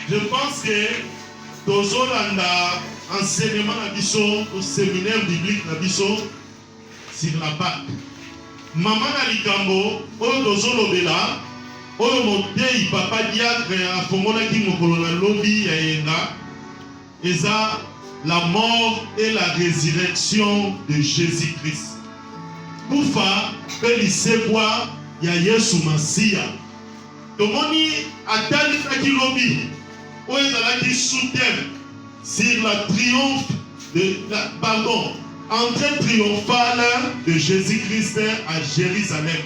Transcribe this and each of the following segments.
Je pense que tozolanda enseignement na biso au séminaire biblique na biso sur la Pâque. Maman na likambo oyo tozolobela oyo motei papa diacre afongolaki mokolo na lobi ya yenga eza la mort et la résurrection de Jésus-Christ. Kufa pe lisekwa ya Yesu Masiya. Tomoni atalisaki lobi oyo ezalaki sous-thème sur la triomphe entrée triomphale de Jésus-Christ à Jérusalem.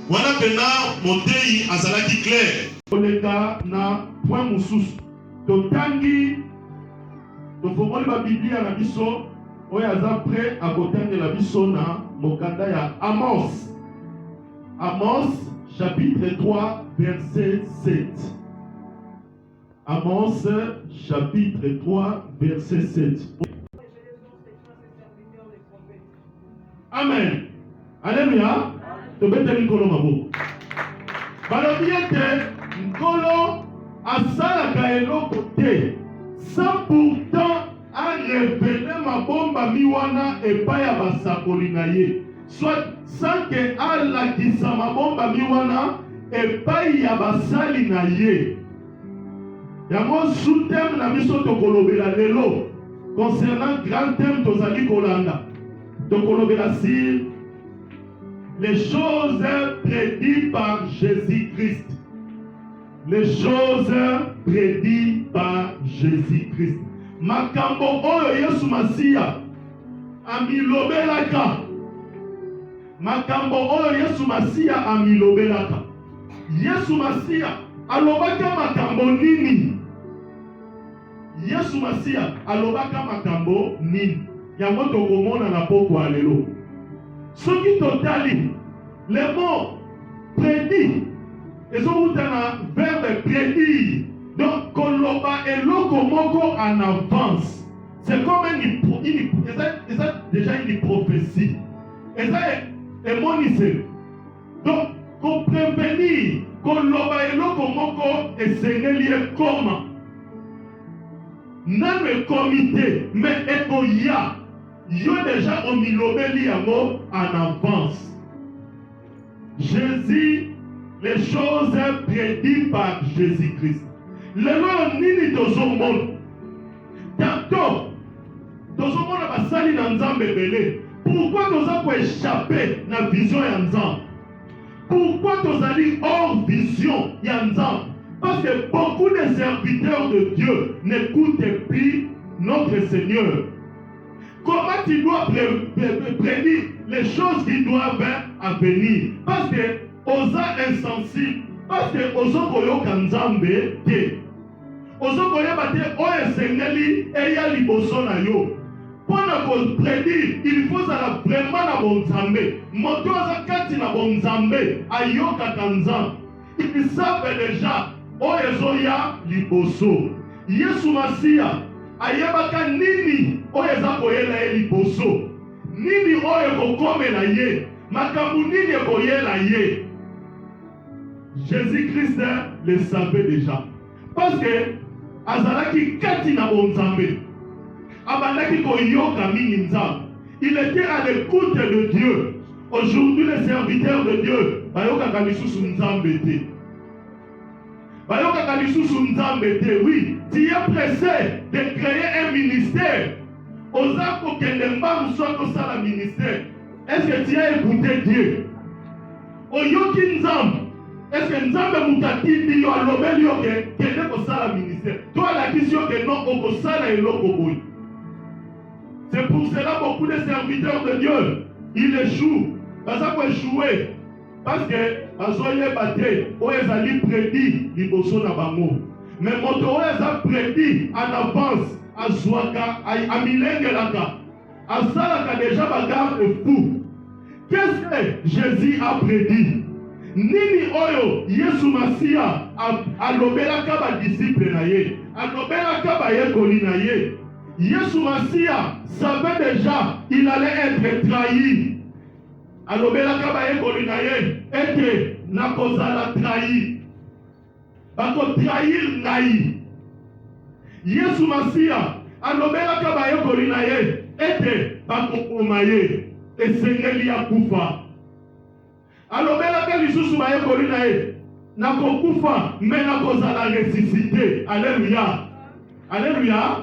Wana pena motei azalaki clair. Oleka na point mususu. Totangi tofongoli ba Biblia na biso oyo aza prêt à kotangela biso na mokanda ya Amos. Amos chapitre 3 verset 7. Amos chapitre 3 verset 7. Amen. Alléluia. Tobeteli nkolo mabo. Balobi ete nkolo asalaka eloko te sans pourtant arevele mabomba miwana epai ya basakoli na ye. Soit sans que alakisa mabomba miwana epai ya basali na ye. Yango sous-thème na biso tokolobela lelo concernant grand thème tozali kolanda. Tokolobela sur les choses prédites par Jésus-Christ. Les choses prédites par Jésus-Christ. Makambo oyo Yesu Masiya amilobelaka. Makambo oyo Yesu Masiya amilobelaka. Yesu Masiya alobaka makambo nini? Yesu Masiya alobaka makambo nini? Yango tokomona na pokwa lelo. Soki totali le mot prédit ezouta na verbe prédire. Donc koloba eloko moko en avance. C'est comme déjà une prophétie. Et monise. Donc qu'on prévenir koloba eloko moko esengeli ekoma. Nan le comité mais ekoya. Yo déjà on milobeli yango en avance. Jésus, les choses prédites par Jésus-Christ. Le nom nini tozomona. Tantôt tozomona basali na Nzambe belé. Pourquoi toza ko échapper na vision ya Nzambe? Pourquoi tozali hors vision ya Nzambe? Parce que beaucoup de serviteurs de Dieu n'écoutent plus notre Seigneur. Comment tu dois prédire les choses qui doivent venir? Parce que osa insensible, parce que osa koyoka Nzambe te. Osa koyeba te oyo esengeli eya liboso na yo. Pona ko prédire, il faut ça vraiment na bon Nzambe. Moto osa kati na bon Nzambe ayoka Nzambe. Ils savent déjà oyo ezoya liboso. Yesu Masiya ayebaka nini oyo eza koyela ye liboso, nini oyo ekokomela ye, makambo nini ekoyela ye. Jésus-Christ le savait déjà. Parce que azalaki kati na bonzambe, abandaki koyoka mingi Nzambe. Il était à l'écoute de Dieu. Aujourd'hui les serviteurs de Dieu bayokaka lisusu Nzambe te. Bayokaka lisusu Nzambe te. Oui, tu es pressé de créer un ministère. Oza kokende mbamu soit kosala ministère. Est-ce que tu as écouté Dieu? Oyoki Nzambe. Est-ce que Nzambe mutatindi yo alobeli yo kende kosala ministère? Toi la question que non okosala eloko boy. C'est pour cela beaucoup de serviteurs de Dieu ils échouent. Baza ko échouer parce que azoye bate o ezali prédit liboso na bango. Mais moto o eza prédit en avance azwaka amilengelaka asalaka déjà bagarde fou. Qu'est-ce que Jésus a prédit? Nini oyo Yesu Masiya alobelaka ba disciple na ye, alobelaka ba yekoli na ye. Yesu Masiya savait déjà il allait être trahi. Alobelaka ba yekoli na ye ete nakozala trahi. Bako trahir ngai. Yesu Masia alobelaka bayekoli na ye ete bakokoma ye esengeli ya kufa. Alobelaka lisusu bayekoli na ye nakokufa me nakozala ressuscité. Alléluia. Alléluia.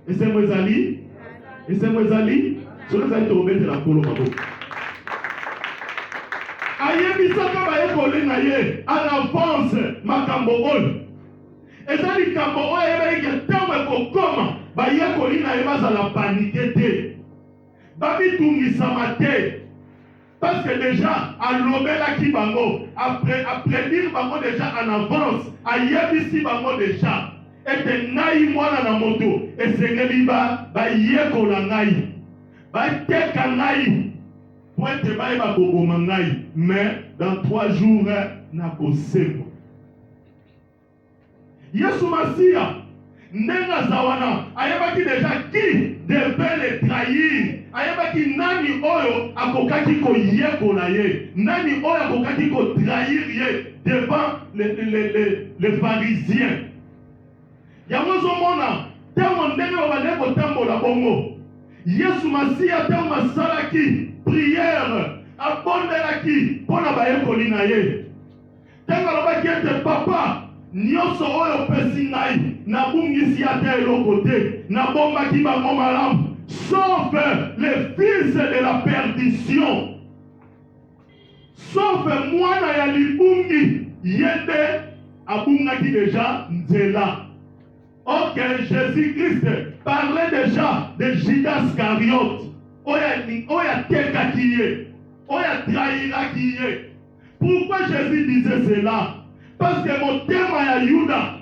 Esengo ezali. Esengo ezali. Soki ezali tokobetela nkolo maboko. Ayebisaka bayekoli na ye en avance makambo oyo. Eza likambo oyo ayebaki ntango ekokoma bayekoli na ye bazala panike te, babitungisama te, parce que déjà alobelaki bango, aprédire bango déjà en avance, ayebisi bango déjà ete ngai mwana na moto esengeli bayekola ngai, bateka ngai po ete bayeba koboma ngai, mais dans 3 jours nakosembo. Yesu Masia ndenge azawana ayebaki déjà qui devait le trahir, ayebaki nani oyo akokaki koyekola ye, nani oyo akokaki kotrahir ye devant les pharisiens. Yango zomona ntango ndenge babande kotambola bongo Yesu Masia ntango asalaki prière abondelaki mpona bayekoli na ye, ntango alobaki ete papa nyonso oyo pesi ngai nabungisi ata eloko te, nabombaki bango malamu, sauf les fils de la perdition, sauf mwana ya libungi ye nde abungaki déjà nzela. Ok, Jésus-Christ parlait déjà de Judas Iscariote oyo atekaki ye, oyo atrahiraki ye. Pourquoi Jésus disait cela? Parce que mon terme ya Yuda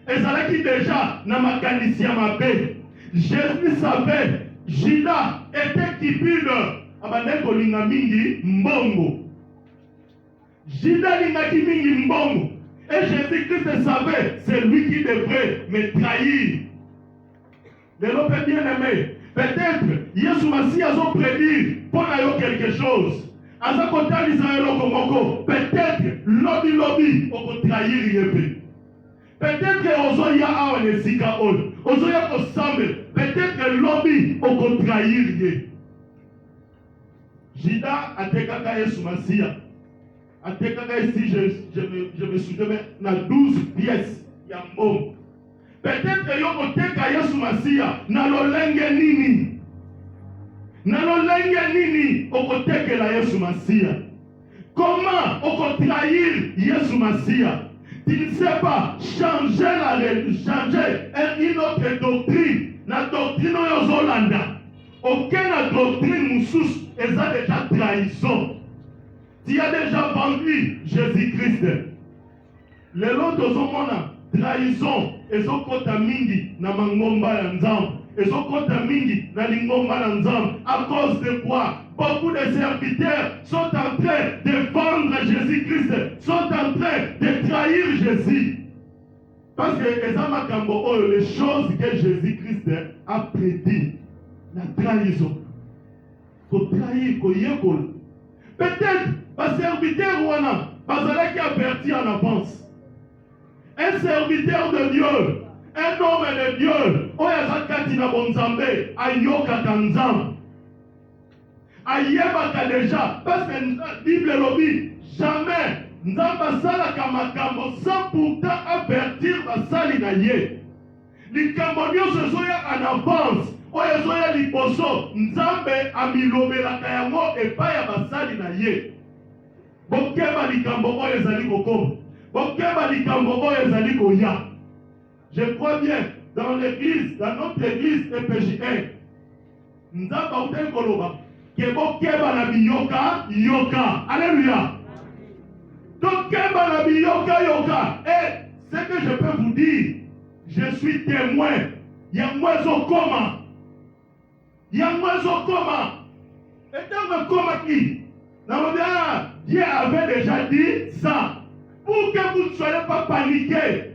ezalaki déjà na makanisi ya mabe. Jésus savait Judas était cupide abandaki kolinga mingi mbongo. Judas lingaki mingi mbongo. Et Jésus-Christ savait c'est lui qui devrait me trahir. Lelo pe bien aimé, peut-être Yesu Masi azo prédire pour yo quelque chose. Aza kotalisa eloko moko, peut-être lobi okotrahir yepe. Peut-être ozoya awa nesika oyo, ozoya kosambe, peut-être lobi okotrahir ye. Judas atekaka Yesu Masia. Atekaka ici je me souviens na 12 pièces ya mbongo. Peut-être yo koteka Yesu Masia na lolenge nini? Na lolenge nini okotekela Yesu Masia? Comment okotrahir Yesu Masia? Tu ne sais pas changer une autre doctrine. La doctrine yozolanda. Aucune doctrine moussous eza déjà trahison. Tu as déjà vendu Jésus-Christ. Les autres ont trahison ezokota mingi na mangomba ya nzambe. Ezokota mingi na lingomba na nzambe. À cause de quoi? Beaucoup de serviteurs sont en train de vendre Jésus-Christ, sont en train de trahir Jésus. Parce que les choses que Jésus-Christ a prédit, la trahison. Faut trahir, faut yékol. Peut-être, un serviteur ou un qui averti en avance. Un serviteur de Dieu, un homme de Dieu, Oyazakatina Bonzambe, Ayoka Kanzam. Ayebaka déjà, parce que la Bible lobby, jamais Nzamba salaka makambo sans pourtant avertir basali na ye. Likambo nyonso ezoya en avance, oyo ezoya liboso, Nzambe amilobelaka yango epai ya basali na ye. Bokeba likambo oyo ezali kokoma, bokeba likambo oyo ezali koya. Je crois bien, dans l'église, dans notre église EPJ1, Nzamba ute koloba, kebokeba na biyoka, yoka. Alléluia. Donc, keba na biyoka, yoka. Et ce que je peux vous dire, je suis témoin. Yamwezo koma. Yamwezo koma. Et dans le coma qui, Dieu avait déjà dit ça. Pour que vous ne soyez pas paniqués.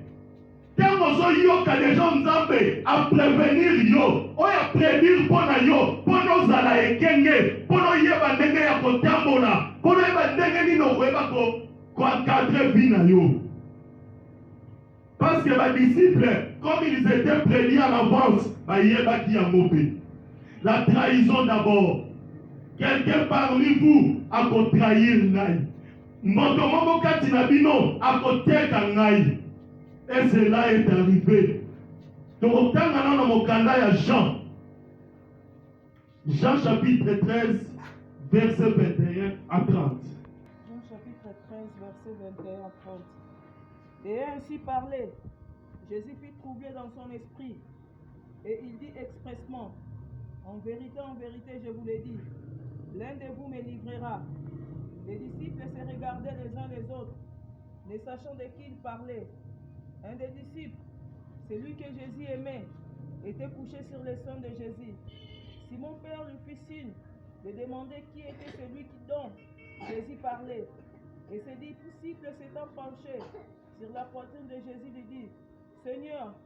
Quand vous avez des gens Nzambe à prévenir yo, ou à prédire pour yo, pour nos ala ekenge, pour nos yeba ndenge ya kotambola, pour nos yeba ndenge ni no weba ko encadrer vie na yo. Parce parce que les disciples, comme ils étaient prédits à l'avance, la trahison d'abord. Quelqu'un parmi vous a trahir Nai. Motomomo Katinabino a Nai. Et cela est arrivé. Donc, Jean. Jean chapitre 13, verset 21 à 30. Jean chapitre 13, verset 21 à 30. Et ainsi parlé, Jésus fut troublé dans son esprit. Et il dit expressement, en vérité, je vous l'ai dit, l'un de vous me livrera. Les disciples se regardaient les uns les autres, ne sachant de qui il parlait. Un des disciples, celui que Jésus aimait, était couché sur le sein de Jésus. Simon Pierre lui fit signe de demander qui était celui dont Jésus parlait. Et ses disciples s'étant penchés sur la poitrine de Jésus lui dit, Seigneur,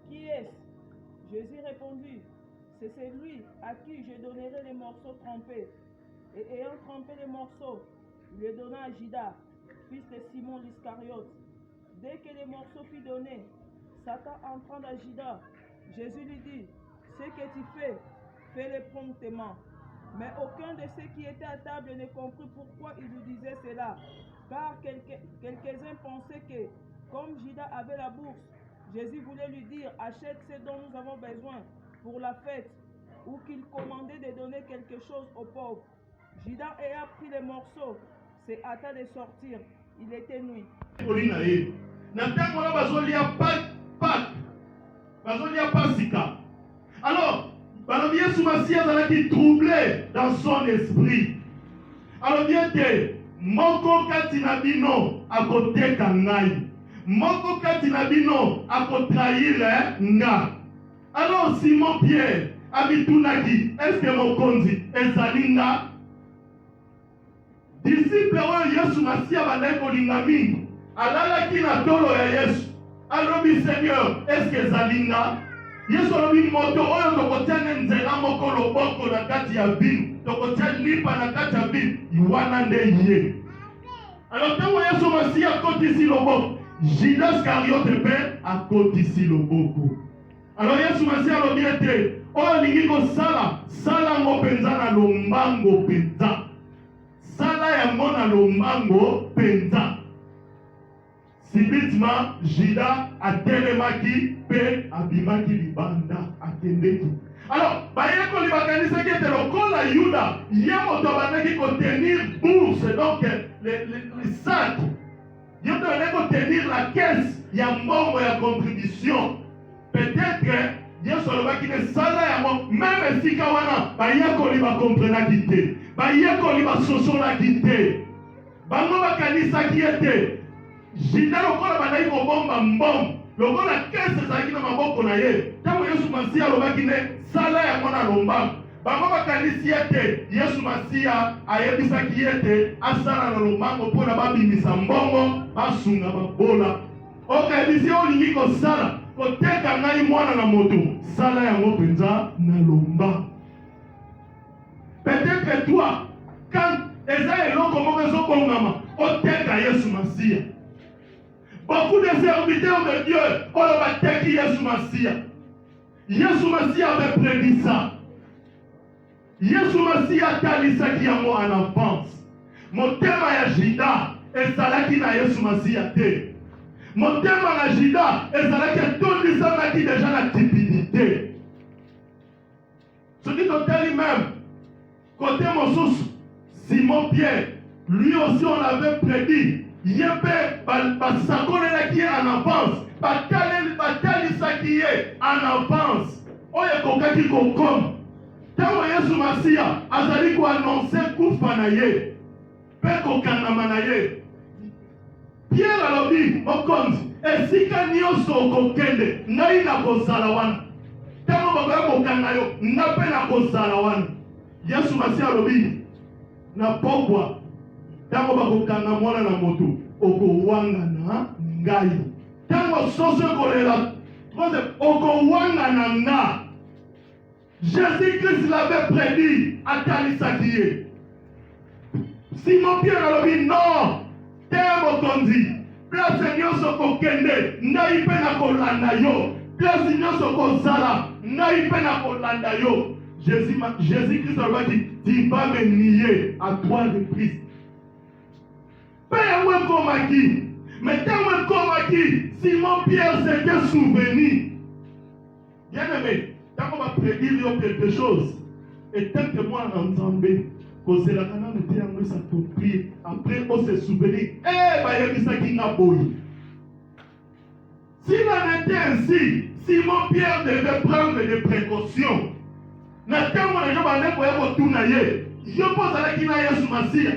qui est-ce? Jésus répondit, c'est celui à qui je donnerai les morceaux trempés. Et ayant trempé les morceaux, il les donna à Judas, fils de Simon l'Iscariote. Dès que les morceaux furent donnés, Satan entrant dans Judas, Jésus lui dit, ce que tu fais, fais-le promptement. Mais aucun de ceux qui étaient à table ne comprit pourquoi il lui disait cela, car quelques-uns pensaient que, comme Judas avait la bourse, Jésus voulait lui dire, achète ce dont nous avons besoin pour la fête, ou qu'il commandait de donner quelque chose aux pauvres. Judas ayant pris les morceaux, se hâta de sortir. Il était nuit. Alors, Yesu Massia est troublé dans son esprit. Alors, bien que Moko Katinabino a côté Kangai, Moko Katinabino a trahir nga. Alors, Simon Pierre, Abitunaki, est-ce que mon konzi est Zalinga? Disciple Yesu Massia va l'être Olingami. Alala qui na tolo ya Yesu. Alors, Seigneur, est-ce que Zalinga? Yesu alobi moto oyo tokotiana nzela moko loboko na kati ya bino tokotia lipa na kati ya bino iwana nde ye. Alors ntango Yesu Masiya akotisi loboko, Judas Iscariote mpe akotisi loboko. Alors Yesu Masiya alobi ete oyo olingi kosala sala yango mpenza na lombango mpenza, sala yango na lombango mpenza. Subitement, Judas atelemaki pe abimaki libanda akendeki. Alors, bayeko libakanisa ki lokola Yuda, yemo to banaki ko tenir bourse, donc les sacs. Yemo to banaki ko tenir la caisse ya mbongo ya contribution. Peut-être Yesu alobaki ne sala yango même esika wana bayeko libakomprenaki te. Bayeko libasosolaki te. Bango bakanisaki ete Judas lokola bandaki kobomba mbongo, lokola kese ezalaki na maboko na ye. Ntango Yesu Masiya alobaki ne sala yango na lombango, bango bakanisi ete Yesu Masiya ayebisaki ete asala na lombango mpona babimisa mbongo basunga babola. Okayebisi olingi kosala koteka ngai mwana na moto, sala yango mpenza na lomba. Peut-être toi, quand eza eloko moko ezobongama, oteka Yesu Masiya. Beaucoup de serviteurs de Dieu ont battu Yesu Masiya. Yesu Masiya avait prédit ça. Yesu Masiya talisaki yango en avance. Motema ya Judas ezalaki na Yesu Masiya te. Motema na Judas ezalaki etondisaki déjà la timidité. Ce qui totali même côté mosusu, Simon Pierre, lui aussi on l'avait prédit. Yempe basakolelaki en avance, batalisaki ye en avance. Oyo ekokaki kokoma. Ntango Yesu Masiya azali koannonce kufa na ye mpe kokangama na ye, Pierre alobi mokonzi, esika nyonso okokende ngai nakozala wana. Ntango bakoya kokanga yo nga mpe nakozala wana. Yesu Masiya alobi na pokwa, tango bakokanga mwana na moto okowanga na ngai. Tango soso kolela okowanga na nga. Jésus-Christ l'avait prédit atalisaki ye. Simon Pierre alobi non, te mokonzi, place nyonso kokende ngai mpe na kolanda yo, place nyonso kozala ngai mpe na kolanda yo. Jésus-Christ a dit, tu vas me nier à 3 reprises. Père, où comme qui? Mais quand comme qui, Simon Pierre s'était souvenu. Bien aimé, quand on va prédire quelque chose, et tant que moi entendez, que c'est la canne de Dieu, ça compris. Après, on se souvient, bah, il y a qui n'a pas. S'il en était ainsi, Simon Pierre devait prendre des précautions. Natamo na joba ndeko yako tunaye. Je pose à la kina Yesu Masia.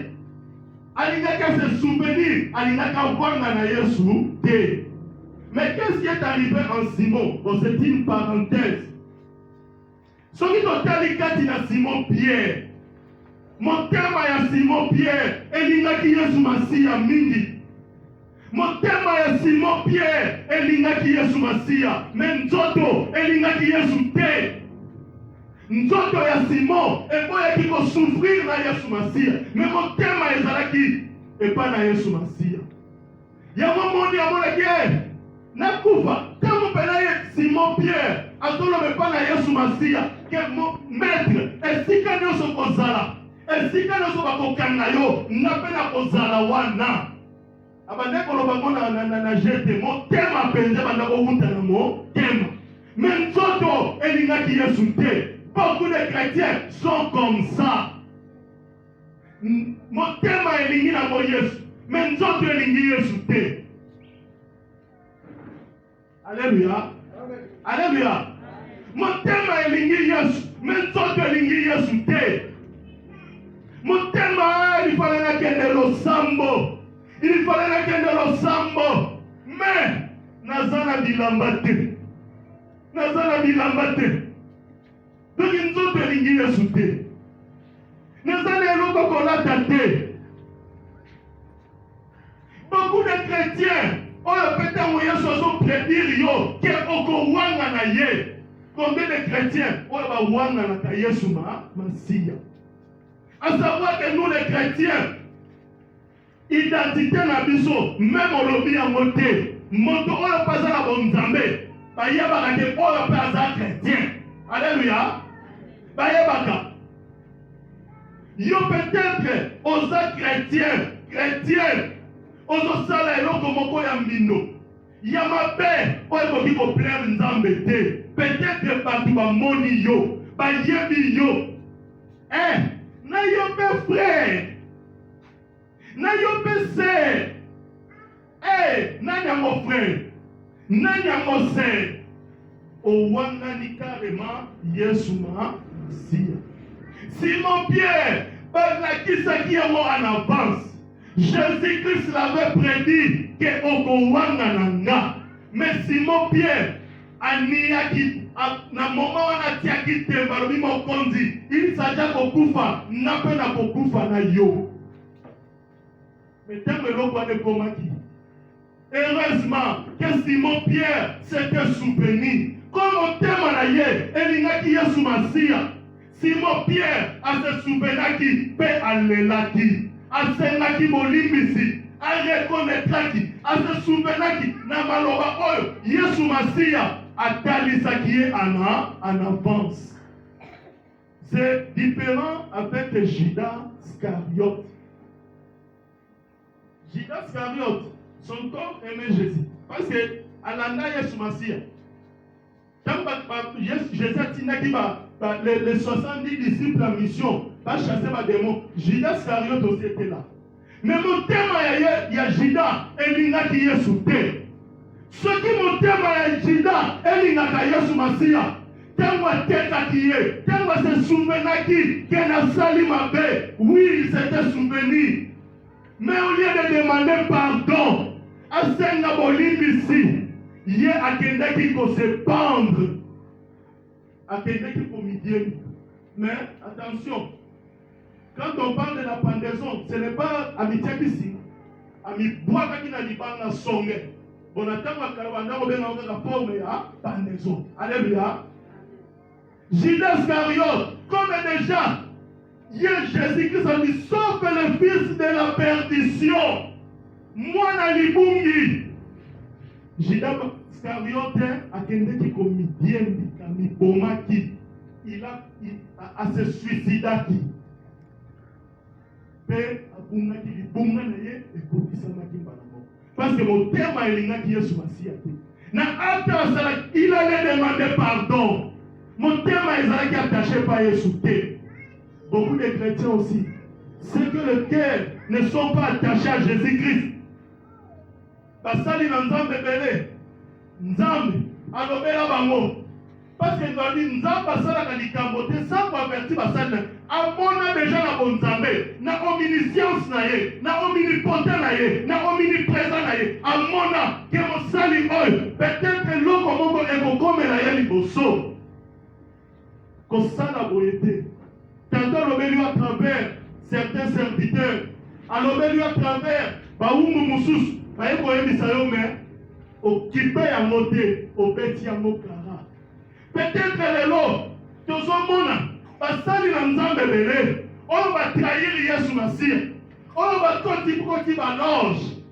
Alingaka se souvenir, alingaka wanga na Yesu te. Mais qu'est-ce qui est arrivé en Simon? Bon, c'est une parenthèse. Ce qui totali kati na Simon Pierre. Mon thème ya Simon Pierre, elingaki Yesu Masia mingi. Mon thème ya Simon Pierre, elingaki Yesu Masia. Mais nzoto, elingaki Yesu te. Nzoto ya Simon eboyaki kosouffrir na Yesu Masia, mais motema ezalaki epa na Yesu Masia. Yango moni amonaki nakufa kama pena ye Simon Pierre azoloba epa na Yesu Masia ke maître esika nyonso kozala, esika nyonso bakokanga yo nga mpe na kozala wana. Abande koloba ngo na jete motema mpenza banda kowuta na motema, mais nzoto elingaki Yesu te. Beaucoup de chrétiens sont comme ça. Mon thème est lié à mon Yesu. Mais nous autres est lié à Jésus. Alléluia. Alléluia. Mon thème est lié à Jésus. Mais nous autres est lié à Jésus. Mon thème est il fallait que de l'osambo. Il fallait que de l'osambo. Mais nazana bilambate. Nazana bilambate. Donc nous autres elingi Yesu te. Nazali eloko kolata te. Beaucoup de chrétiens oyo peta mo Yesu azo prédire yo ke okowanga na ye. Combien de chrétiens oyo bawanga na ka Yesu Masia. À savoir que nous les chrétiens, identité na biso même olobi yango te. Moto oyo paza na bonzambe bayebaka te oyo pe aza chrétien. Alléluia. Bayebaka. Yo peut-être aux chrétiens, aux sala eloko moko ya mbindo. Ya mabe oyo koki ko plaire nzambe te. Peut-être batu bamoni yo, bayebi yo. Na yo pe frère. Na yo pe sœur. Nani mon frère. Nani mon sœur. Owangani carrément Yesu Masia. Simon Pierre, qui s'est en avance. Jésus-Christ l'avait prédit que Okowanga. Mais Simon Pierre, aniaki na moment anatiaki temba lobi mokonzi, il s'agit kokufa na pe na kokufa na yo. Mais tembe loko ane komaki. Heureusement que Simon Pierre s'était souvenu. Comme on thème na ye, elingaki Yesu Masia. Simon Pierre a se souvenaki pe alelaki. A sengaki bolimbisi. A reconnaîtraki. A se souvenaki na maloba oyo Yesu Masia a talisaki ye en avance. C'est différent avec Judas Iscariote. Judas Iscariote, son corps aimait Jésus. Parce que alanda Yesu Masia. Jésus a dit les 70 disciples en mission va chasser les démons. Judas Iscariote aussi était là. Mais mon thème il y a Judas et l'ingaki Yesu te. Ce qui mon thème il y a Judas et l'ingaki Yesu Masia. Tellement tête qui est, tellement se souvenir qu'il a sali ma paix. Oui, il s'était souvenu. Mais au lieu de demander pardon, à Senga Bolim ici. Il y a quelqu'un qui peut se pendre. À quelqu'un qui peut midi. Mais attention, quand on parle de la pendaison, ce n'est pas amitié ici. Ami bois qui n'a pas songe. On attend à Caravana, on a la forme de la pendaison. Alléluia. Judas Iscariote, comme déjà, Jésus-Christ a dit, sauf le fils de la perdition. mwana libungi. Judas Iscariote akendeki komitiendika mibomaki. Il a se suicidaki. Pe abungaki libunga na ye ekokisamaki mbango. Parce que mon terme elingaki Yesu Masia te. Na ata asala, il allait demander pardon. Mon terme ezalaki attaché par Yesu te. Beaucoup de chrétiens aussi. Ceux que le cœur ne sont pas attachés à Jésus-Christ. Basali na nzambe belé. Nzambe alobela bango. Parce que nous avons dit, nous avons passé la likambote sans avertir basali. Amona déjà na bonzambe, na omniscience na ye, na omnipotent na ye, na omniprésent na ye. Amona que mosali oyo, peut-être loko moko ekokomela ye liboso. Kosala boyete. Tantôt alobeli à travers certains serviteurs, alobeli à travers baumbu mususu, baye koyebisa yo mais okipe yango te, obeti yango kara. Peut-être lelo tozomona basali na nzambe belé, oyo batrahir Yesu Masia, oyo bakoti baloge.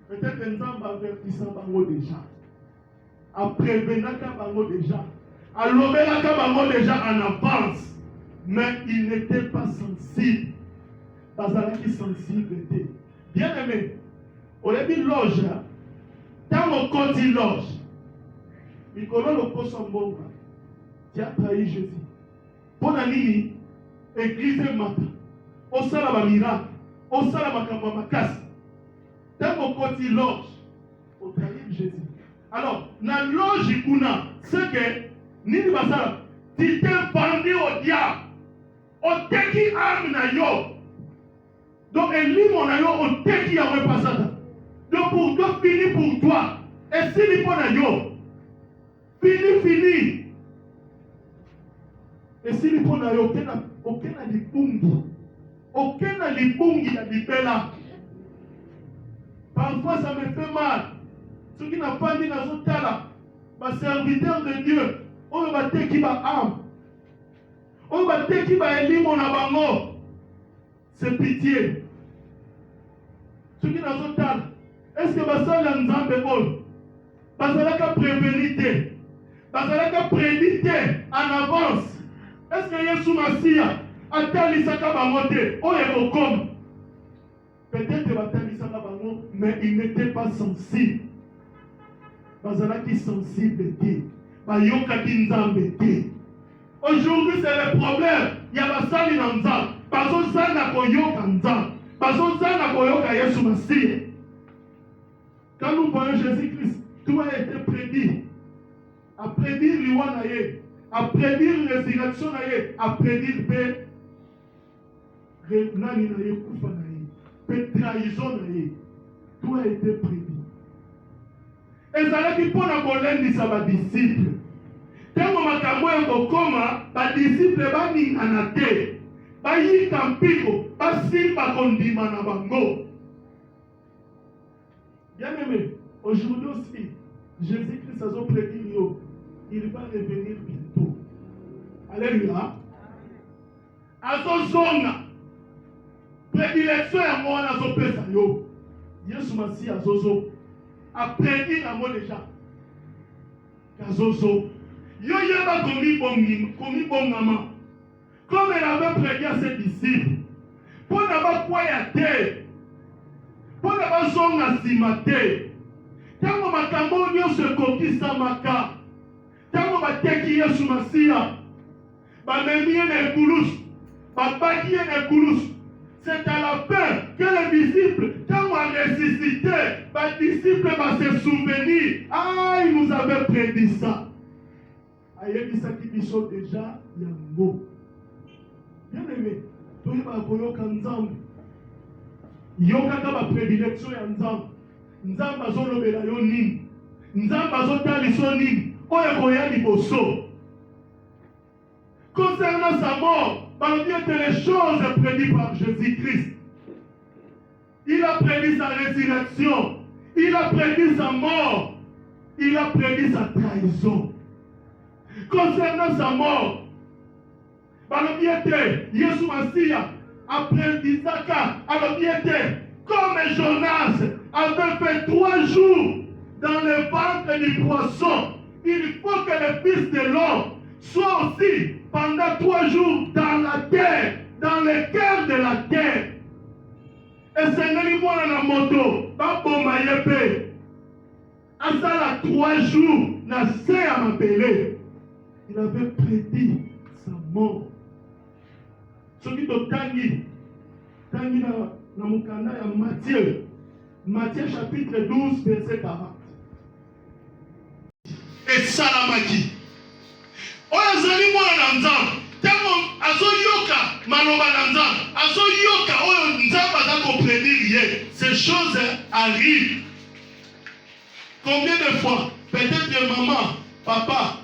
Peut-être nzambe avertissant bango déjà, aprévenaka bango déjà, alobelaka bango déjà en avance, mais il n'était pas sensible. Bazalaki sensible. Bien aimé, on a dit loge, tant on koti loge, il connaît le poste en bon, tu as trahi Jésus. Pour la nini, église mata, au salama miracle, au salama kamakas, tant on koti loge, au trahi Jésus. Alors, la loge ikuna, c'est que, nini basala, tu t'es vendu au diable, au teki âme na yo. Donc, elle lit mon ayo, au teki a repassada. Donc, pour toi, fini pour toi. Et si il faut yo, fini. Et si il faut yo, aucun a libungi. Aucun a libungi a libella. Parfois, ça me fait mal. Ceux qui n'ont pas dit dans ce cas-là, ma serviteur de Dieu, on va teki ba âme. On va teki ba eli mon abango. C'est pitié. Ceux qui n'ont pas dit, est-ce que Basala Nzambe Bol, Basalaka prévenite, Basalaka prédite en avance, est-ce que Yesu Masia a talisaka bangote, oh et comme peut-être batalisaka bango, mais il n'était pas sensible. Basalaki sensible te, Bayokaki Nzambe te. Aujourd'hui c'est le problème. Il y a Basali Nzambe, Basosana Koyoka Nzambe, Basosana Koyoka Yesu Masia. Quand nous voyons Jésus-Christ, tout a été prédit. À prédire l'Iwanaye, à prédire résurrection, à prédire paix, Nani naye, Koufa naye, paix trahison naye. Tout a été prédit. Et ça veut dire pour la colère de sa disciple. Tango makambo ya kokoma, ba disciple bani anate, ba yi kampiko, ba simba kondima na bango. Bien aimé, aujourd'hui aussi, Jésus-Christ a prédit, il va revenir bientôt. Alléluia. Azozonga. Prédilection à moi, azopesa yo. Yesu Masi azozo. A prédit à moi déjà. Kazozo. Yo yeba komi bongama. Comme elle avait prédit à ses disciples. Pour n'avoir quoi y a terre. Pour n'avoir son asimate. Tango makambo nyonso ekokisamaka. Tango bateki Yesu Masia. Bamemi ye na ekulusu. Babaki ye na ekulusu. C'est à la fin que les disciples, quand on a ressuscité, les disciples vont se souvenir. Ah, il nous avait prédit ça. Aïe, ça qui dit déjà, il y a un mot. Bien aimé, tu vas koyoka nzambe. Yokaka ba prédilection ya nzambe. Nzambe azolobela yo nini? Nzambe azotaliso nini? Oyo koya liboso. Concernant sa mort, par Dieu que les choses prédites par Jésus-Christ. Il a prédit sa résurrection. Il a prédit sa mort. Il a prédit sa trahison. Concernant sa mort, par le biais de Yesu Masia, après Isaka, alors bien Comme Jonas avait fait 3 jours dans le ventre du poisson, il faut que le Fils de l'homme soit aussi pendant 3 jours dans la terre, dans le cœur de la terre. Et c'est na moto, baboma yepe. Asala 3 jours, na se à m'appeler. Il avait prédit sa mort. Ce qui te tangi na mukanda ya Matthieu. Matthieu chapitre 12, verset 40. Et salamaki. Oya zali mwana na nzambe. Tango azoyoka maloba na nzambe. Azoyoka oyo nzambe aza prédire. Ces choses arrivent. Combien de fois, peut-être maman, papa,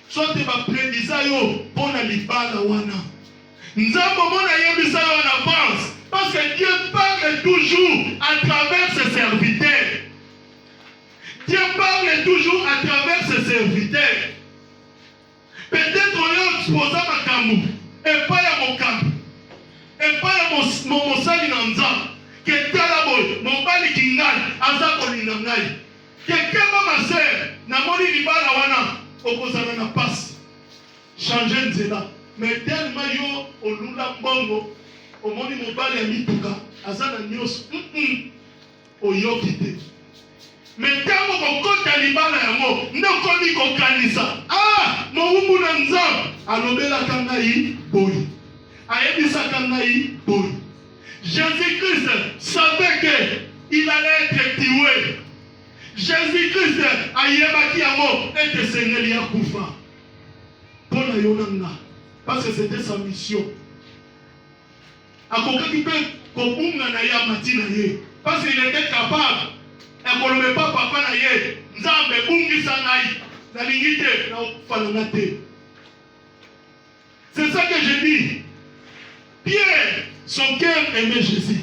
soit tu vas prédire yo pour la libala wana. Nzambe mona yebisa yo en avance. Parce que Dieu parle toujours à travers ses serviteurs. Dieu parle toujours à travers ses serviteurs. Peut-être on y a exposé ma kamou. Et pas ya mon kamou. Et pas ya mon sali nanza. Que tala boy. Mon bali kingal. Aza kolinangai. Quelqu'un ma sœur. Na moni libala wana. Okozana na passe. Changer nzela. Mais tellement yo olula mbongo. Omoni mobali ya mituka. Aza na nyos. Oyoki te. Mais tango kokota libala yango ndokomi kokanisa mowumbu na nzambe alobelaka ngai boyi ayebisaka ngai boyi. Jésus-Christ savait que il allait être tué. Jésus-Christ ayebaki yango ete sengeli ya kufa mpona yo na nga parce que c'était sa mission. Akokaki mpe kobunga na ye amati na ye parce qu'il était capable. Et qu'on ne met pas papa na ye, nzambe bungisa ngai, na lingite na falanga te. C'est ça que je dis. Pierre, son cœur aimait Jésus,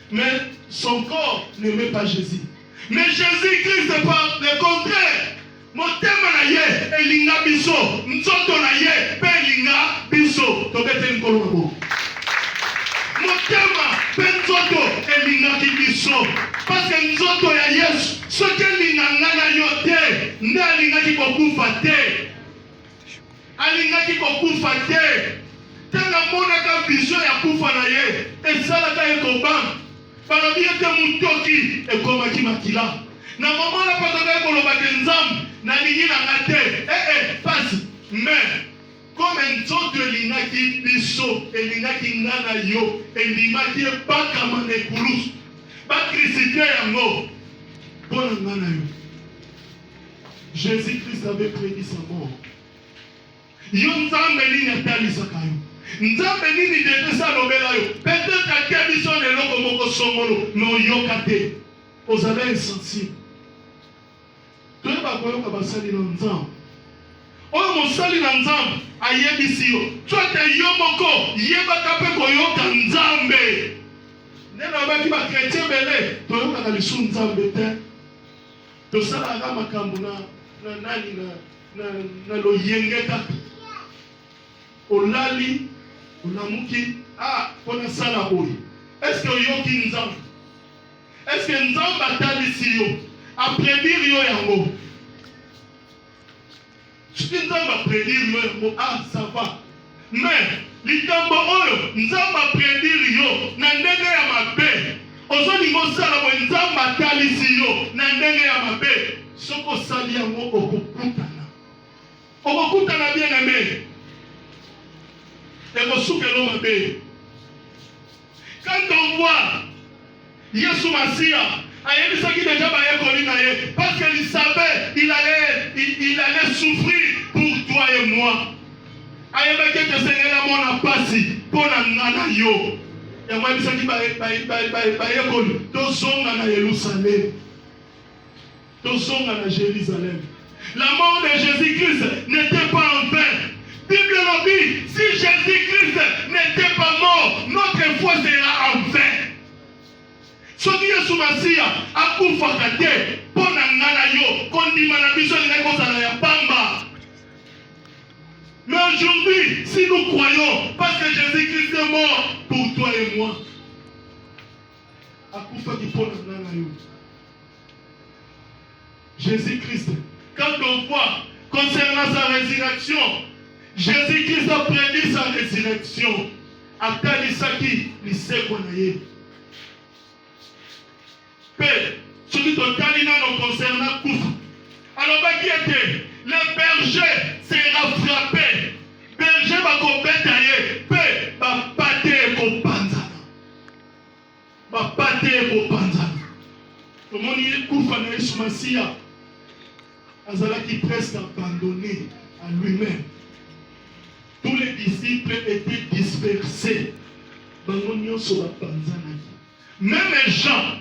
mais son corps n'aimait pas Jésus. Mais Jésus-Christ par le contraire, motema na ye elinga biso, nzoto na ye pe elinga biso, tobete nkolo mabo. Motema pe nzoto elingaki biso. Parce que nzoto ya Yesu, ce que linganga na yo te, nde alingaki kokufa te. Alingaki kokufa te. Tanga monaka vision ya kufa na ye, esalaka ye kobanga. Balobi ete mutoki ekomaki makila. Na mama na pataka koloba te nzambe, na lingi na nga te. Pasi. Mais, comme nzoto elingaki biso, elingaki nga na yo, elingaki ebakama na ekulusu. Jésus-Christ avait prédit sa mort. Peut-être que biso leloko moko songolo no yokate. Vous avez insensible. Toi ba koyoka basali na nzambe. Oyo mosali na nzambe ayebisi yo. Toi te yo moko yebaka pe koyoka nzambe. Nena abaki ba chrétien belé toyoka na lisu nzambe te. Tosalaka makambo na nani na loyenge kaka. Olali olamuki pona sala boy. Est-ce que oyoki nzambe? Est-ce que nzambe atalisi yo aprédire yo yango? Si nzambe aprédire yo yango ça va. Mais likambo oyo nzambe aprédire yo na ndenge ya mabe. Ozolingo sala bo nzambe atalisi yo na ndenge ya mabe. Soko sali yango okokutana. Okokutana bien aimé. Quand on voit Yesu Masia, parce qu'il savait il allait souffrir pour toi et moi. Jérusalem. La mort de Jésus-Christ n'était pas en vain. Bible nous dit, si Jésus-Christ n'était pas mort, notre foi sera en vain. Ce qui est sous Masia, a koufakate, ponangana yo, kondima na biso n'ekosana ya pamba. Mais aujourd'hui, si nous croyons, parce que Jésus-Christ est mort pour toi et moi, a akufaki mpo na nga na yo. Jésus-Christ, quand on voit concernant sa résurrection, Jésus-Christ a prédit sa résurrection. Atalisaki liseko na ye. Pe, soki totali nano concernant kufa. Alobaki ete, le berger sera frappé. Berger bakobeta ye, pe bapate ekopanzana. Bapate ekopanzana. Tomoni kufa na Yesu Masia. Azalaki presque abandonné à lui-même. Tous les disciples étaient dispersés. Même Jean,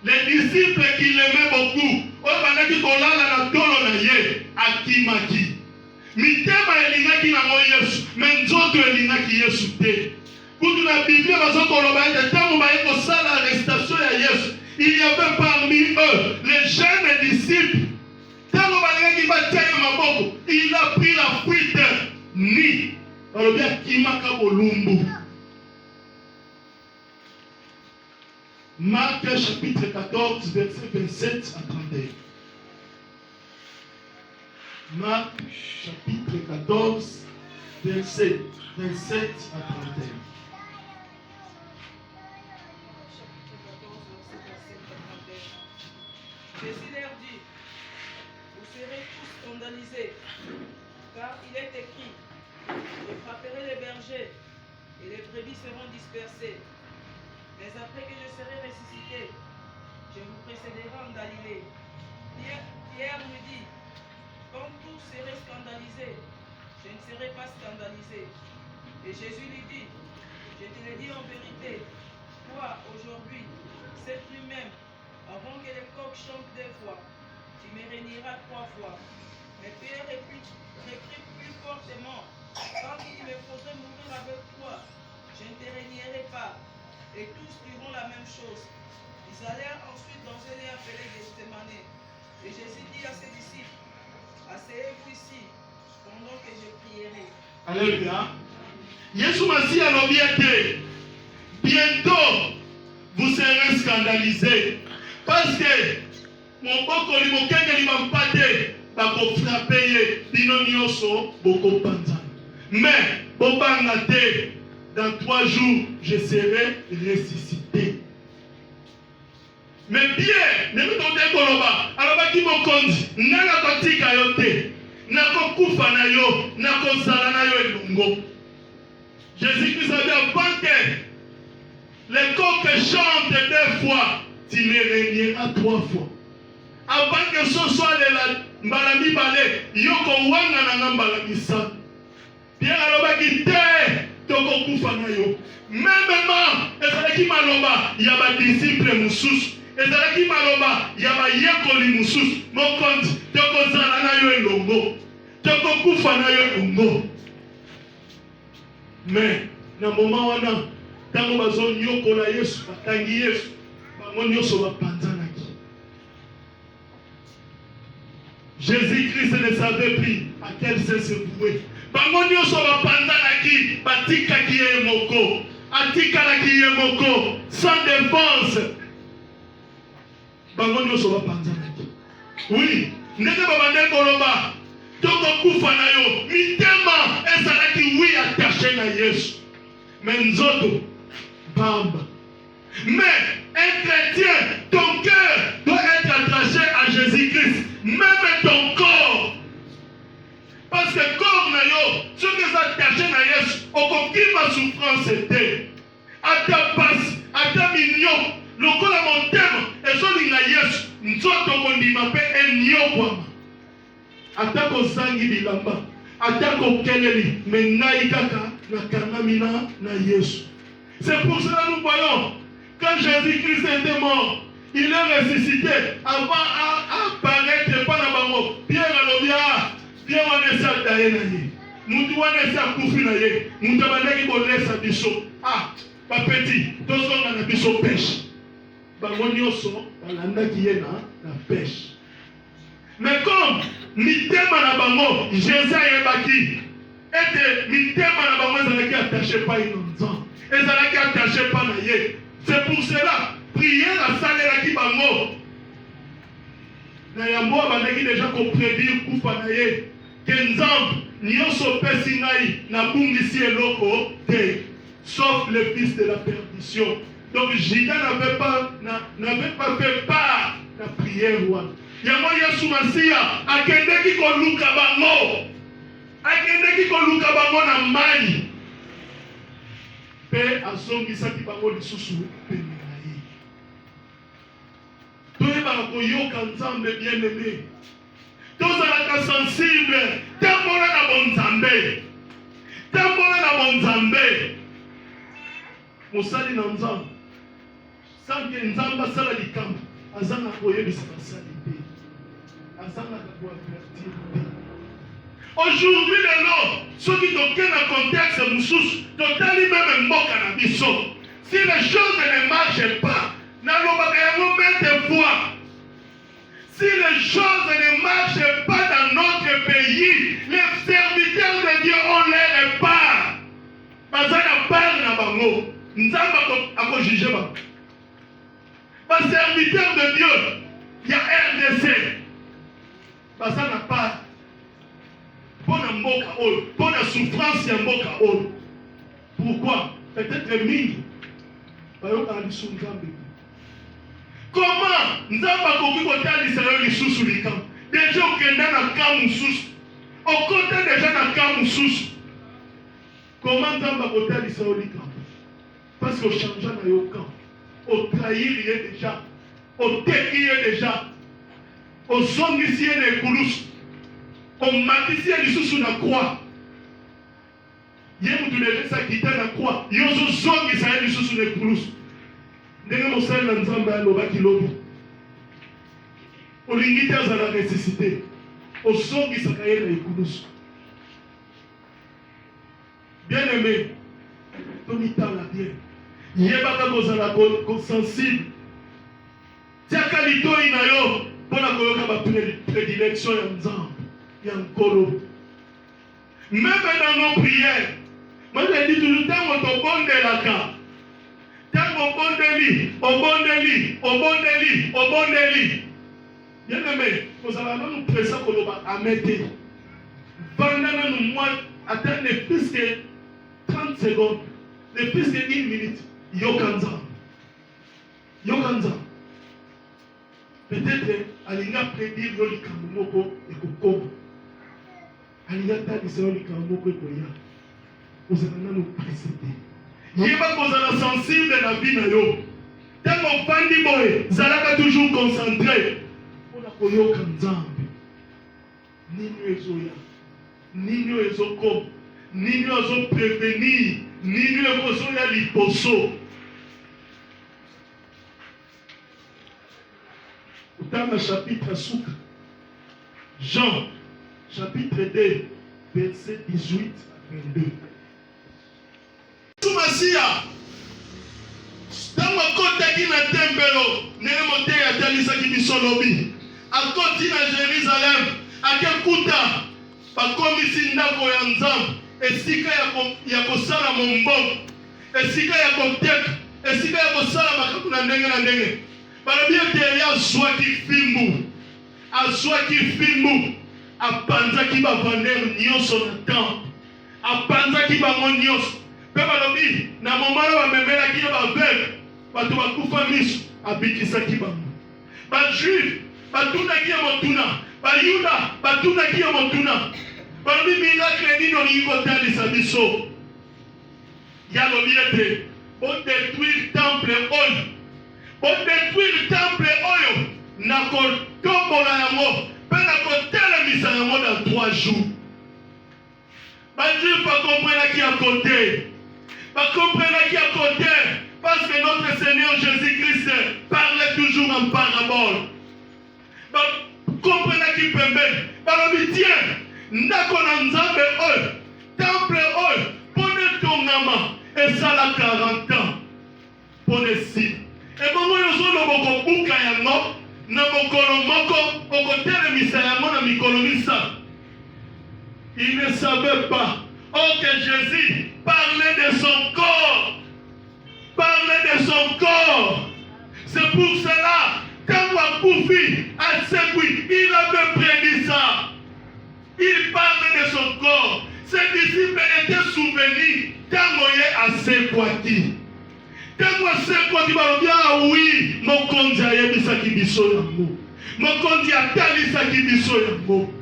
les disciples qui l'aimaient beaucoup, akimaki. Mitema elingaki na Yesu, mais nzoto elingaki Yesu te. Kutu na Biblia bazokoloba ete tango baye kosala l'arrestation ya Yesu, il y avait parmi eux les jeunes disciples. Tango balingaki batia ye maboko, il a pris la fuite. Ni alobi akimaka bolumbu. Marc chapitre 14 verset 27 à 31. Marc chapitre 14 verset 27 à 31. Jésus leur dit, vous serez tous scandalisés, car il est écrit, je frapperai les bergers, et les brebis seront dispersées. Mais après que je serai ressuscité, je vous précéderai en Galilée. Pierre me dit, quand tous seraient scandalisés, je ne serai pas scandalisé. Et Jésus lui dit, je te le dis en vérité, toi, aujourd'hui, cette nuit même, avant que les coqs chantent 2 fois, tu me réuniras 3 fois. Mais Pierre reprit plus fortement, quand il me faudrait mourir avec toi, je ne te réunierai pas. Et tous diront la même chose. Ils allèrent ensuite dans un lieu appelé Gethsemane. Et Jésus dit à ses disciples, asseyez-vous ici, pendant que je prierai. Alléluia. Yesu Masi alobi ete, bientôt vous serez scandalisés. Parce que mon bokoli mokengeli mampate bako frappe ye bino nyonso boko panzana. Mais bobanga te, dans 3 jours je serai ressuscité. Mais bien, ne m'entendez koloba, alobaki mokonzi, nanga kotika yo te, nakokufa na yo, nakozala na yo elongo. Jésus-Christ a dit avant que les coqs chantent 2 fois, tu me régneras 3 fois. Avant que ce soit la mbalami balé, yoko wanga na nga mbalami sa. Pierre alobaki te, toko kufa na yo. Même ezalaki maloba ya ba disciple mususu, ezalaki maloba ya ba yekoli mususu, mokonzi toko zala na yo elongo, toko kufa na yo elongo. Mais na moment wana tango bazo nyokola Yesu, batangi Yesu, bango nyonso bapanzanaki. Jésus-Christ ne savait plus à quel sens se vouer. Bango nyonso bapanzanaki, batikaki ye moko, atikalaki ye moko, sans défense. Bango nyonso bapanzanaki. Oui, ndenge babande koloba, toko kufa na yo, mitema ezalaki oui attaché na Yesu. Mais nzoto, bamba. Mais un chrétien, ton cœur doit être attaché à Jésus-Christ, même ton corps. Parce que corps na yo, ceux qui sont attachés na Yesu, okokima souffrance était. À ta passe, à ta mignon, lokola montema, ezolinga Yesu, nzoto mondima pe enyokwama. Ata kozangi bilamba, ata kokeleli, mengai kaka na kanamina na Yesu. C'est pour cela que nous voyons, quand Jésus-Christ était mort, il est ressuscité avant apparaître par la bango. Pierre alobia, Pierre wanesa daye na ye. Mutu wanesa kufi na ye. Mutu bandaki kolesa biso. Ah, pa petit, tozonga na biso pêche. Bango nyonso balandaki ye na pêche. Mais comme mitema na bango, Jésus ayebaki, ete mitema na bango ezalaki attaché pa inonzan. Ezalaki attaché pa na ye. C'est pour cela, prière à Saleraki Bango. Nayambo abandaki déjà prédire kufa na ye. Kenzambe, nyonso pesi ngai na bungisi eloko te. Sauf le fils de la perdition. Donc Judas n'avait pas fait part de la prière. Yango Yesu Masiya akendeki koluka bango. Akendeki koluka bango na mai. Pe azongisaki bango lisusu pene na ye. Toyebaka koyoka Nzambe bien-aimé. Tozalaka sensible. Tambola na bonzambe. Tambola na bonzambe. Mosali na Nzambe. Sanke Nzambe asala likambo. Azanga koyebisa basali te. Azanga koavertir te. Aujourd'hui, ceux qui toquent dans le contexte moussous, totali même mboka na biso. Si les choses ne marchent pas, maintes fois, si les choses ne marchent pas dans notre pays, les serviteurs de Dieu ont leur part. Bazana part na bango. Nzamba ako juger ba. Bas serviteurs de Dieu, il y a RDC. Bazana part. Pour la mboka oyo, pour la souffrance ya mboka oyo. Pourquoi? Peut-être mingi. Bayoka na biso Nzambe. Comment Nzamba koki kotalisa yo lisusu likambo? Déjà okenda na kamp mosusu. Okota déjà na kamp mosusu. Comment Nzamba kotalisa yo likambo? Parce qu'au changeant na yo camp, au trahir ye déjà, au teki ye déjà, au zongisi ye na ekulusu, au matisi ye lisusu na croix. Ye mutu déjà sa kita na croix, yo zo zongisa ye lisusu na ekulusu. Ndenge mosali na Nzambe alobaki lobi. Olingi te azala ressuscité. Ozongisaka ye na ekulusu. Bien-aimé, tomitala bien. Yebaka kozala sensible. Tiaka litoi na yo mpona koyoka baprédilection ya Nzambe, ya nkolo. Même dans nos prières, moi je dis toujours, ntango tobondelaka, ntango obondeli. Bien-aimé, kozala nanu presa koloba amen te. Vanda nanu moi, attends ne plus que 30 secondes, ne plus que 1 minute. Yokanza. Peut-être alinga prédire yo likambo moko ekokoma. Alinga talisa yo likambo moko ekoya. Ozala nanu précédé. Yeba kozala sensible na vie na yo. Tango fandi boye, zalaka toujours concentré. Pona koyoka Nzambe. Nini ezoya. Nini ezokoma. Nini ezo prévenir. Nini ezoya liposo. Dans le chapitre Souka, Jean, chapitre 2, verset 18 à 22. Tumasia, dans ma côte qui na tembelo, n'est monté à Talisa qui bisolobi. À côté na Jérusalem, à quel kuta, pas comme ici ndako ya Nzambe, esika ya kosala mombongo, esika ya kotek, esika ya kosala makaku na ndenge. Balobi ya azwaki fimbu, apanzaki bavandere nyonso na temple, apanzaki bango nyonso. Pe balobi na momala bamemelaki yo baveugle, bato bakufa miso, abikisaki bango. Bajuif batunaki ye motuna, bayuda batunaki ye motuna. Balobi miracle nini olingi kotalisa biso? Yalobi ete odétruire temple oyo. Pour détruire le temple oyo, na kotombola yango, pe na kotelemisa yango dans 3 jours. Dieu pas comprendre qui à côté. Pas comprendre qui à côté. Parce que notre Seigneur Jésus-Christ parlait toujours en parabole. Comprendre qui peut mettre. Par le tiens, ndako na Nzambe oyo, temple oyo, pone tongama, et ça la 40 ans. Pone si. Et bon, nous avons beaucoup yango na mokolo moko okotelemisa yango na mikolo misa. Il ne savait pas que Jésus parlait de son corps, parlait parle de son corps. C'est pour cela, quand Wakoufi a séduit, il avait prédit ça. Il parle de son corps. Ses disciples étaient souvenus quand Moïse a séduit. Quand Moïse a séduit, il dit, ah oui, mon conduit a yébi sa kibiso yango. Mon conduit a tali sa kibiso yango.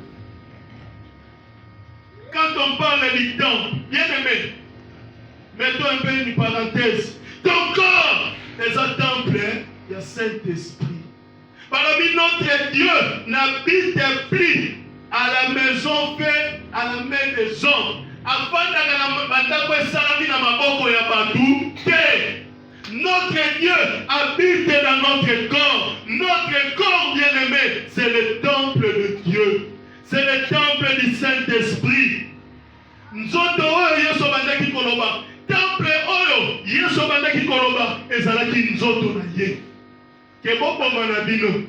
Quand on parle du temple, bien aimé, mettons un peu une parenthèse. Ton corps est un temple, il y a Saint-Esprit. Parmi notre Dieu n'habite plus à la maison faite à la main des hommes. Avant notre Dieu habite dans notre corps. Notre corps bien-aimé, c'est le temple de Dieu. C'est le temple du Saint-Esprit. Nzoto oyo Yesu bandaki koloba. Temple oyo Yesu bandaki koloba ezalaki nzoto na ye. Ke bobonga na bino.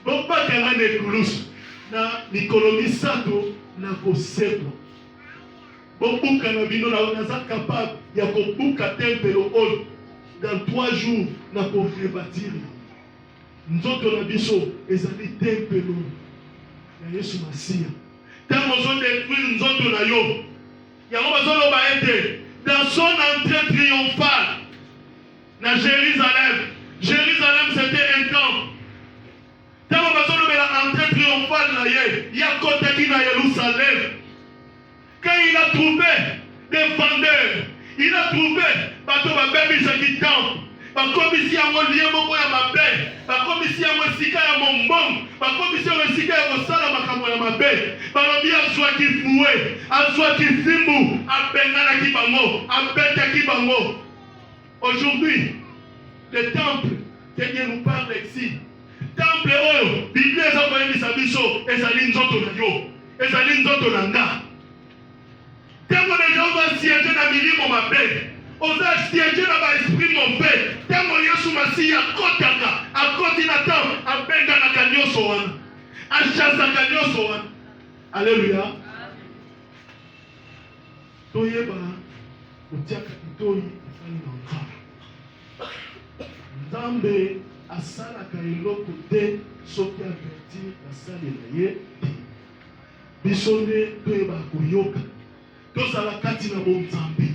Bopaka na ekulusu na mikolo misato na kosekwa. Bobuka na bino naza capable ya kobuka temple oyo dans 3 jours na ko rebâtir. Nzoto na biso ezali temple ya Yesu Masia. Tant on détruire nzoto na yo. Dans son entrée triomphale dans Jérusalem. Jérusalem c'était un temple. Dans l'entrée triomphale, il y a côté qui dans Jérusalem. Quand il a trouvé des vendeurs, il a trouvé bateau babé qui temple. Comme ici à mon lien, mon ya mabé. Comme ici à mon sika ya mon bon. Comme ici à mon sika ya mon sala makamo ya mabé. Balobi a soit qui foué, a soit qui fimou, a bengana ki bango, a beta ki bango. Aujourd'hui, le temple que Dieu nous parle ici. Temple oyo, Bible eza koyebisa biso ezali nzoto na yo, ezali nzoto na nga. Temple de Jéhovah siège na milimo mabe. Oza siège na ba esprit mauvais. Temple Yesu Masiya akotaka, akoti na temple, abenga na kanyoso wana. Achaza kanyoso wana. Alléluia. Toyeba otiaka kitoi efali na Nzambe asalaka eloko te soki avertir basali na ye te. Biso nde toyeba koyoka tozala kati na bonzambe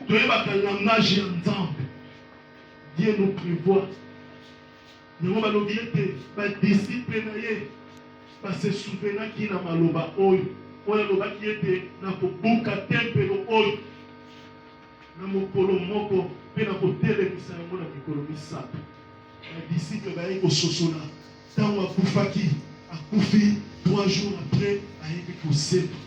toyebaka langage ya Nzambe. Dieu nous prévoit. Yango balobi ete badisiple na ye base souvenaki na maloba oyo oyo alobaki ete na kobuka tempelo oyo na mokolo moko mpe na kotelemisa yango na mikolo misato. Badisiple baye kososola ntango akufaki akufi 3 jours après ayebi kosepa.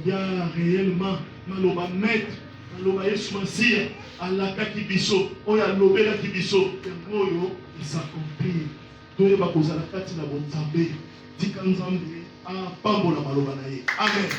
Bien réellement maloba maître maloba Yesu Masiya alakaki biso oyo alobelaki biso yango oyo esakomplir. Toyeba kozala kati na bonzambe tika Nzambe apambola maloba na ye. Amen.